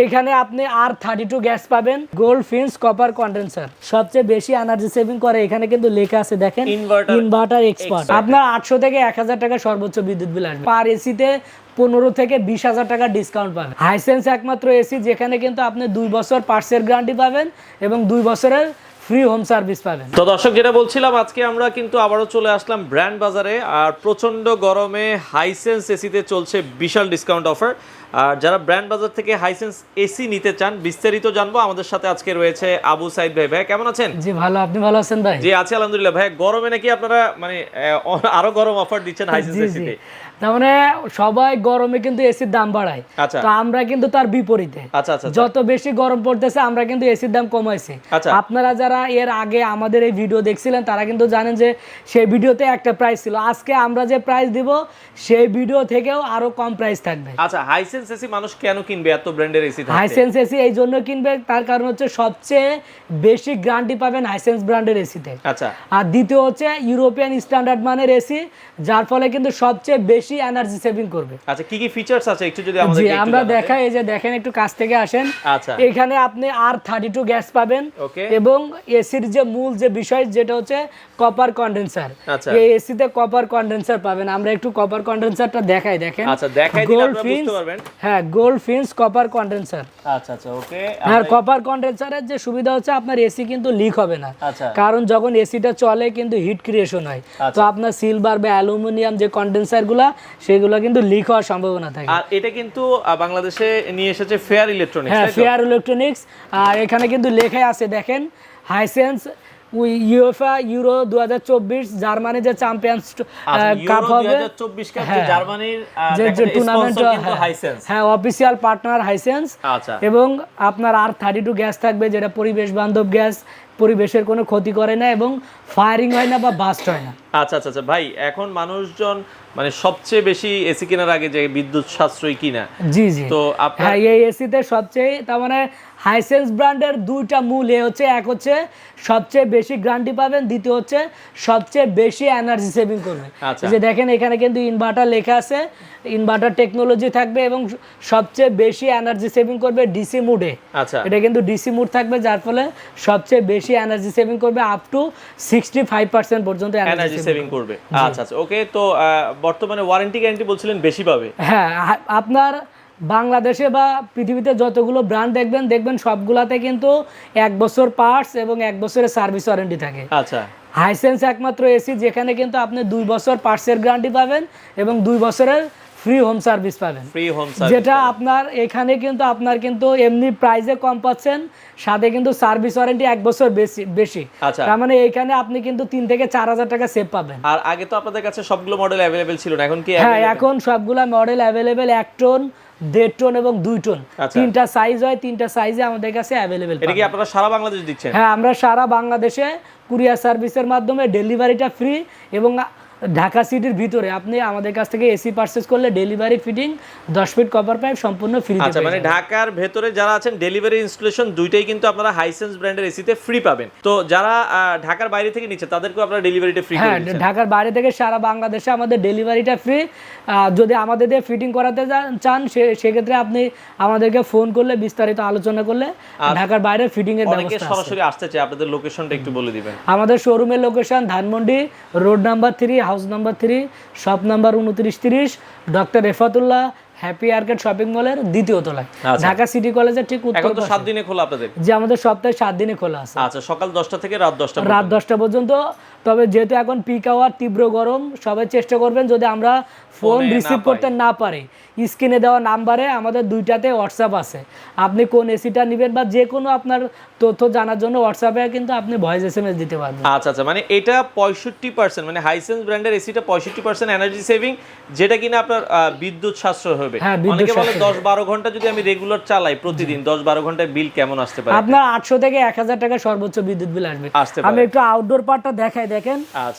এখানে আপনি R32 gas পাবেন, গোল্ড ফিন্স কপার কন্ডেন্সার, সবচেয়ে বেশি এনার্জি সেভিং করে। এখানে কিন্তু লেখা আছে দেখেন, ইনভার্টার এক্সপার্ট। আপনার 800 থেকে 1000 টাকা সর্বোচ্চ বিদ্যুৎ বিল আসবে। পার এসিতে 15 থেকে 20,000 টাকা ডিসকাউন্ট পাবেন। হাইসেন্স একমাত্র এসি যেখানে কিন্তু আপনি 2 বছর পার্টসের গ্যারান্টি পাবেন এবং 2 বছরের ফ্রি হোম সার্ভিস পাবেন। তো দর্শক, যেটা বলছিলাম, আজকে আমরা কিন্তু আবারও চলে আসলাম ব্র্যান্ড বাজারে। আর প্রচন্ড গরমে হাইসেন্স এসিতে চলছে বিশাল ডিসকাউন্ট অফার। আর যারা ব্র্যান্ড বাজার থেকে হাইসেন্স এসি নিতে চান, বিস্তারিত জানবো। আমাদের সাথে আজকে রয়েছে আবু সাইদ ভাই। ভাই কেমন আছেন? জি ভালো, আপনি ভালো আছেন ভাই? জি আছি আলহামদুলিল্লাহ। ভাই গরমে নাকি আপনারা মানে আরো গরম অফার দিচ্ছেন হাইসেন্স এসিতে? তার মানে সবাই গরমে কিন্তু এসির দাম বাড়ায়, তো আমরা কিন্তু তার বিপরীতে। যত বেশি গরম পড়তেছে আমরা কিন্তু এসির দাম কমাইছি। আপনারা যারা এর আগে আমাদের এই ভিডিও দেখছিলেন তারা কিন্তু জানেন যে সেই ভিডিওতে একটা প্রাইস ছিল। আজকে আমরা যে প্রাইস দিব সেই ভিডিও থেকেও আরো কম প্রাইস থাকবে। আচ্ছা, হাইসেন্স এসি মানুষ কেন কিনবে এত ব্র্যান্ডের এসি? হাইসেন্স এসি এই জন্য কিনবে, তার কারণ হচ্ছে সবচেয়ে বেশি গ্যারান্টি পাবেন হাইসেন্স ব্র্যান্ডের এসিতে। আচ্ছা, আর দ্বিতীয় হচ্ছে ইউরোপিয়ান স্ট্যান্ডার্ড মানের এসি, যার ফলে কিন্তু সবচেয়ে বেশি এনার্জি সেভিং করবে। আচ্ছা, কি কি ফিচারস আছে একটু যদি আমাদের একটু আমরা দেখাই। এই যে দেখেন, একটু কাছ থেকে আসেন। আচ্ছা, এখানে আপনি R32 গ্যাস পাবেন এবং এসির যে মূল যে বিষয় যেটা হচ্ছে কপার কন্ডেন্সার। এই এসিতে কপার কন্ডেন্সার পাবেন। আমরা একটু কপার কন্ডেন্সারটা দেখাই। দেখেন, আচ্ছা দেখাই দিলে আপনারা বুঝতে পারবেন। হ্যাঁ, গোল্ড ফিন্স কপার কন্ডেন্সার। আচ্ছা আচ্ছা, ওকে। আর কপার কন্ডেন্সারের যে সুবিধা হচ্ছে আপনার এসি কিন্তু লিক হবে না, কারণ যখন এসিটা চলে কিন্তু হিট ক্রিয়েশন হয়। তো আপনার সিলভার বা অ্যালুমিনিয়াম যে কন্ডেন্সার গুলা সেগুলো কিন্তু লিক হওয়ার সম্ভাবনা থাকে। আর এটা কিন্তু বাংলাদেশে নিয়ে এসেছে ফেয়ার ইলেকট্রনিক্স। হ্যাঁ, ফেয়ার ইলেকট্রনিক্স। আর এখানে কিন্তু লেখাই আছে দেখেন, হাইসেন্স ইউএফএ ইউরো 2024 জার্মানি যে চ্যাম্পিয়ন্স কাপ হবে, 2024 কাপ যে জার্মানির যে টুর্নামেন্ট, কিন্তু হাইসেন্স। হ্যাঁ, অফিশিয়াল পার্টনার হাইসেন্স। আচ্ছা, এবং আপনার R32 গ্যাস থাকবে, যেটা পরিবেশ বান্ধব গ্যাস, পরিবেশের কোনো ক্ষতি করে না এবং ফায়ারিং হয় না বা বাস্ট হয় না। আচ্ছা আচ্ছা আচ্ছা ভাই, এখন মানুষজন মানে সবচেয়ে বেশি এসি কেনার আগে যে বিদ্যুৎ সাশ্রয়ী কিনা। জি জি। তো আপনার হ্যাঁ, এই এসিতে সবচেয়ে তার মানে হাইসেন্স ব্র্যান্ডের দুইটা মূল হচ্ছে, এক হচ্ছে সবচেয়ে বেশি গ্যারান্টি পাবেন, দ্বিতীয় হচ্ছে সবচেয়ে বেশি এনার্জি সেভিং করবে। যে দেখেন এখানে কিন্তু ইনভার্টার লেখা আছে, ইনভার্টার টেকনোলজি থাকবে এবং সবচেয়ে বেশি এনার্জি সেভিং করবে ডিসি মুডে। আচ্ছা, এটা কিন্তু ডিসি মুড থাকবে, যার ফলে সবচেয়ে বেশি এনার্জি সেভিং করবে, আপ টু 65% পর্যন্ত এনার্জি সেভিং করবে। আচ্ছা আচ্ছা, ওকে। তো বর্তমানে ওয়ারেন্টি গ্যারান্টি বলছিলেন বেশি পাবে? হ্যাঁ, আপনার বাংলাদেশে বা পৃথিবীতে যতগুলো ব্র্যান্ড দেখবেন সবগুলাতে কিন্তু 1 বছর পার্টস এবং 1 বছরের সার্ভিস ওয়ারেন্টি থাকে। আচ্ছা, হাইসেন্স একমাত্র এসি যেখানে কিন্তু আপনি 2 বছর পার্টসের গ্যারান্টি পাবেন এবং 2 বছরের ফ্রি হোম সার্ভিস পাবেন। ফ্রি হোম সার্ভিস, যেটা আপনার এখানে কিন্তু আপনার কিন্তু এমনি প্রাইসে কম পাচ্ছেন, সাথে কিন্তু সার্ভিস ওয়ারেন্টি 1 বছর বেশি। তার মানে এখানে আপনি কিন্তু 3 থেকে 4000 টাকা সেভ পাবেন। আর আগে তো আপনাদের কাছে সবগুলো মডেল अवेलेबल ছিল না, এখন কি? হ্যাঁ, এখন সবগুলা মডেল अवेलेबल 1 টন, 1.5 টন এবং 2 টন। তিনটা সাইজ হয়, তিনটা সাইজে আমাদের কাছে अवेलेबल। এটা কি আপনারা সারা বাংলাদেশ দিচ্ছেন? হ্যাঁ, আমরা সারা বাংলাদেশে কুরিয়ার সার্ভিসের মাধ্যমে, ডেলিভারিটা ফ্রি এবং ঢাকা সিটির ভিতরে আপনি আমাদের কাছ থেকে এসি পারচেজ করলে delivery, fitting, 10 fit copper pipe সম্পূর্ণ ফ্রি। আচ্ছা, মানে ঢাকার ভেতরে যারা আছেন ডেলিভারি, ইনস্টলেশন দুইটাই কিন্তু আপনারা হাইসেন্স ব্র্যান্ডের এসিতে ফ্রি পাবেন। তো যারা ঢাকার বাইরে থেকে নিচ্ছে তাদেরকে আপনারা ডেলিভারিটা ফ্রি করে দিচ্ছেন? হ্যাঁ, ঢাকার বাইরে থেকে সারা বাংলাদেশে আমাদের ডেলিভারিটা ফ্রি। যদি আমাদের দিয়ে ফিটিং করাতে চান সেক্ষেত্রে আপনি আমাদেরকে ফোন করলে, বিস্তারিত আলোচনা করলে ঢাকার বাইরে ফিটিং এর ব্যবস্থা আছে। সরাসরি আসতে চাই, আপনাদের লোকেশনটা একটু বলে দিবেন। আমাদের শোরুমের location Dhanmondi road number 3, house number 3, shop number 2930, doctor Refatullah happy arcade shopping মলের 2য় তলায়, ঢাকা সিটি কলেজের ঠিক উত্তর। এখন তো 7 দিনে খোলা আপনাদের? যে আমাদের সপ্তাহে 7 দিনে খোলা আছে। আচ্ছা, সকাল 10টা থেকে রাত 10টা পর্যন্ত। তবে যেহেতু এখন পিক আওয়ার, তীব্র গরম, সবাই চেষ্টা করবেন যদি আমরা ফোন রিসিভ করতে না পারি, স্ক্রিনে দেওয়া নাম্বারে আমাদের 2টাতে হোয়াটসঅ্যাপ আছে। আপনি কোন এসিটা নেবেন বা যে কোনো আপনার তথ্য জানার জন্য হোয়াটসঅ্যাপে কিন্তু আপনি ভয়েস SMS দিতে পারবেন। আচ্ছা আচ্ছা, মানে এটা 65%, মানে হাইসেন্স ব্র্যান্ডের এসিটা 65% এনার্জি সেভিং, যেটা কিনা আপনার বিদ্যুৎ সাশ্রয় হবে। অনেকে বলে 10-12 ঘন্টা যদি আমি রেগুলার চালাই প্রতিদিন, 10-12 ঘন্টায় বিল কেমন আসতে পারে? আপনার 800 থেকে 1000 টাকা সর্বোচ্চ বিদ্যুৎ বিল আসবে। আমি একটু আউটডোর পার্টটা দেখাই। দেখেন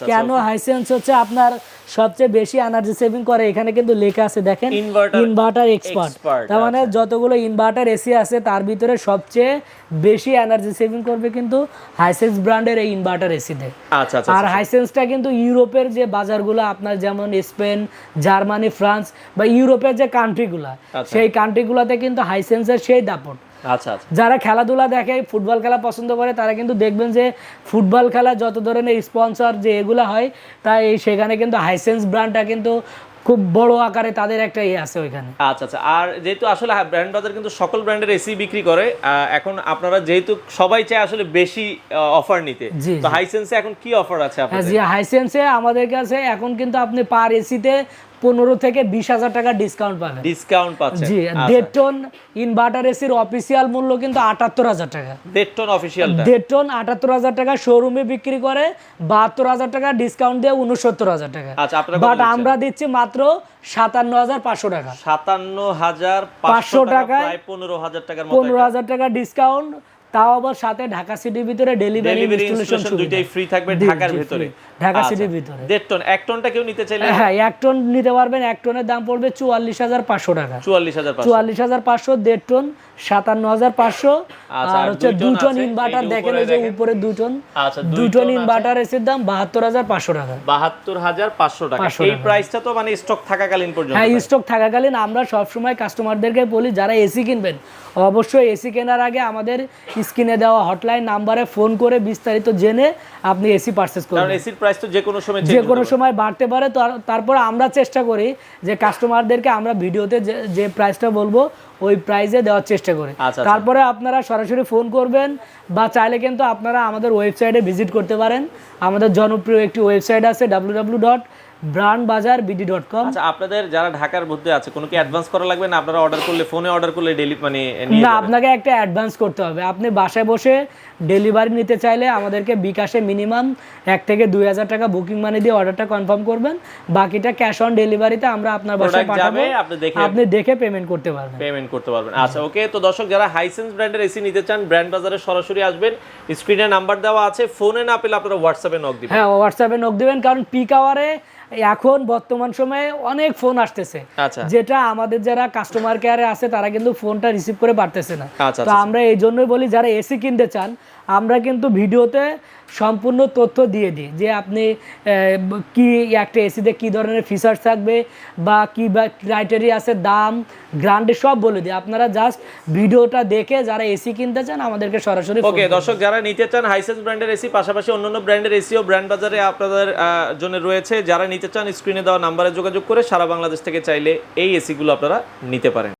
কেন হাইসেন্স হচ্ছে আপনার সবচেয়ে বেশি এনার্জি সেভিং করে। এখানে কিন্তু লেখা আছে দেখেন, ইনভার্টার এক্সপার্ট। তার মানে যতগুলো ইনভার্টার এসি আছে তার ভিতরে সবচেয়ে বেশি এনার্জি সেভিং করবে কিন্তু হাইসেন্স ব্র্যান্ডের এই ইনভার্টার এসিতে। আচ্ছা আচ্ছা। আর হাইসেন্সটা কিন্তু ইউরোপের যে বাজারগুলো আপনার যেমন স্পেন, জার্মানি, ফ্রান্স বা ইউরোপের যে কান্ট্রিগুলো সেই কান্ট্রিগুলোতে কিন্তু হাইসেন্সের সেই দাপট। আচ্ছা আচ্ছা। যারা খেলাধুলা দেখে, ফুটবল খেলা পছন্দ করে, তারা কিন্তু দেখবেন যে ফুটবল খেলা যত ধরনের স্পন্সর যে এগুলো হয় তাই সেখানে কিন্তু হাইসেন্স ব্র্যান্ডটা কিন্তু খুব বড় আকারে তাদের একটা আছে ওইখানে। আচ্ছা আচ্ছা। আর যেহেতু আসলে ব্র্যান্ড বাজার কিন্তু সকল ব্র্যান্ডের এসি বিক্রি করে, এখন আপনারা যেহেতু সবাই চায় আসলে বেশি অফার নিতে, তো হাইসেন্সে এখন কি অফার আছে আপনাদের? জি, হাইসেন্সে আমাদের কাছে এখন কিন্তু আপনি পার এসিতে 15 থেকে 20,000 টাকা ডিসকাউন্ট পাবেন। ডিসকাউন্ট পাচ্ছেন? জি, 1.5 টন ইনভার্টার এসির অফিসিয়াল মূল্য কিন্তু 78,000 টাকা। 1.5 টন অফিসিয়ালটা 1.5 টন 78,000 টাকা, শোরুমে বিক্রি করে 72,000 টাকা, ডিসকাউন্ট দিয়ে 69,000 টাকা। আচ্ছা, আপনারা বাট আমরা দিচ্ছি মাত্র 57,500 টাকা। 57,500 টাকা, প্রায় 15,000 টাকার মতো। 15,000 টাকা ডিসকাউন্ট, তাও আবার সাথে ঢাকা সিটির ভিতরে ডেলিভারি ইনস্টলেশন দুইটাই ফ্রি থাকবে ঢাকার ভিতরে। ঢাকা সিটির ভিতরে 1.5 টন, 1 টনটা কেউ নিতে চাইলে? হ্যাঁ, 1 টন নিতে পারবেন। 1 টনের দাম পড়বে 44,500 টাকা। 44,500, 1.5 টন 57,500। আর হচ্ছে 2 টন ইনভার্টার দেখেন এই যে উপরে 2 টন। আচ্ছা, 2 টন ইনভার্টার এসির দাম 72,500 টাকা। 72,500 টাকা। এই প্রাইসটা তো মানে স্টক থাকাকালীন পর্যন্ত? হ্যাঁ, স্টক থাকাকালীন। আমরা সব সময় কাস্টমারদেরকে বলি যারা এসি কিনবেন অবশ্যই এসি কেনার আগে আমাদের স্ক্রিনে দেওয়া হটলাইন নম্বরে ফোন করে বিস্তারিত জেনে আপনি এসি পারচেজ করুন। কারণ এসির প্রাইস তো যে কোনো সময় বাড়তে পারে। তারপর আমরা চেষ্টা করি যে কাস্টমারদেরকে আমরা ভিডিওতে যে প্রাইসটা বলবো ওই প্রাইসে দেওয়ার চেষ্টা করি। তারপরে আপনারা সরাসরি ফোন করবেন বা চাইলে কিন্তু আপনারা আমাদের ওয়েবসাইটে ভিজিট করতে পারেন। আমাদের জনপ্রিয় একটি ওয়েবসাইট আছে www.brandbazarbd.com। আচ্ছা, আপনাদের যারা ঢাকার মধ্যে আছে কোনো কি অ্যাডভান্স করা লাগবে না? আপনারা অর্ডার করলে, ফোনে অর্ডার করলে মানে না, আপনাকে একটা অ্যাডভান্স করতে হবে। আপনি বাসায় বসে ডেলিভারি নিতে চাইলে আমাদেরকে বিকাশে মিনিমাম 1 থেকে 2,000 টাকা বুকিং মানি দিয়ে অর্ডারটা কনফার্ম করবেন। বাকিটা ক্যাশ অন ডেলিভারিতে আমরা আপনার বাসায় পাঠাবো, আপনি দেখে পেমেন্ট করতে পারবেন। আচ্ছা, ওকে। তো দর্শক যারা হাইসেন্স ব্র্যান্ডের এসি নিতে চান, ব্র্যান্ড বাজারে সরাসরি আসবেন, স্ক্রিনে নাম্বার দেওয়া আছে, ফোনে না পেলে আপনারা হোয়াটসঅ্যাপে নক দিবেন। হ্যাঁ, হোয়াটসঅ্যাপে নক দিবেন, কারণ পিক আওয়ারে এখন বর্তমান সময়ে অনেক ফোন আসতেছে, যেটা আমাদের যারা কাস্টমার কেয়ারে আছে তারা কিন্তু ফোনটা রিসিভ করে পারতেছে না। তো আমরা এই জন্যই বলি যারা এসি কিনতে চান, আমরা কিন্তু ভিডিওতে সম্পূর্ণ তথ্য দিয়ে দিই যে আপনি কি একটা এসিতে কি ধরনের ফিচার্স থাকবে বা কি বা ক্রাইটেরিয়া আছে, দাম, গ্যারান্টি সব বলে দিই। আপনারা জাস্ট ভিডিওটা দেখে যারা এসি কিনতে চান আমাদেরকে সরাসরি। ওকে দর্শক, যারা নিতে চান হাইসেন্স ব্র্যান্ডের এসি, পাশাপাশি অন্যান্য ব্র্যান্ডের এসিও ব্র্যান্ড বাজারে আপনাদের জন্য রয়েছে। যারা নিতে চান স্ক্রিনে দেওয়া নাম্বারে যোগাযোগ করে সারা বাংলাদেশ থেকে চাইলে এই এসিগুলো আপনারা নিতে পারেন।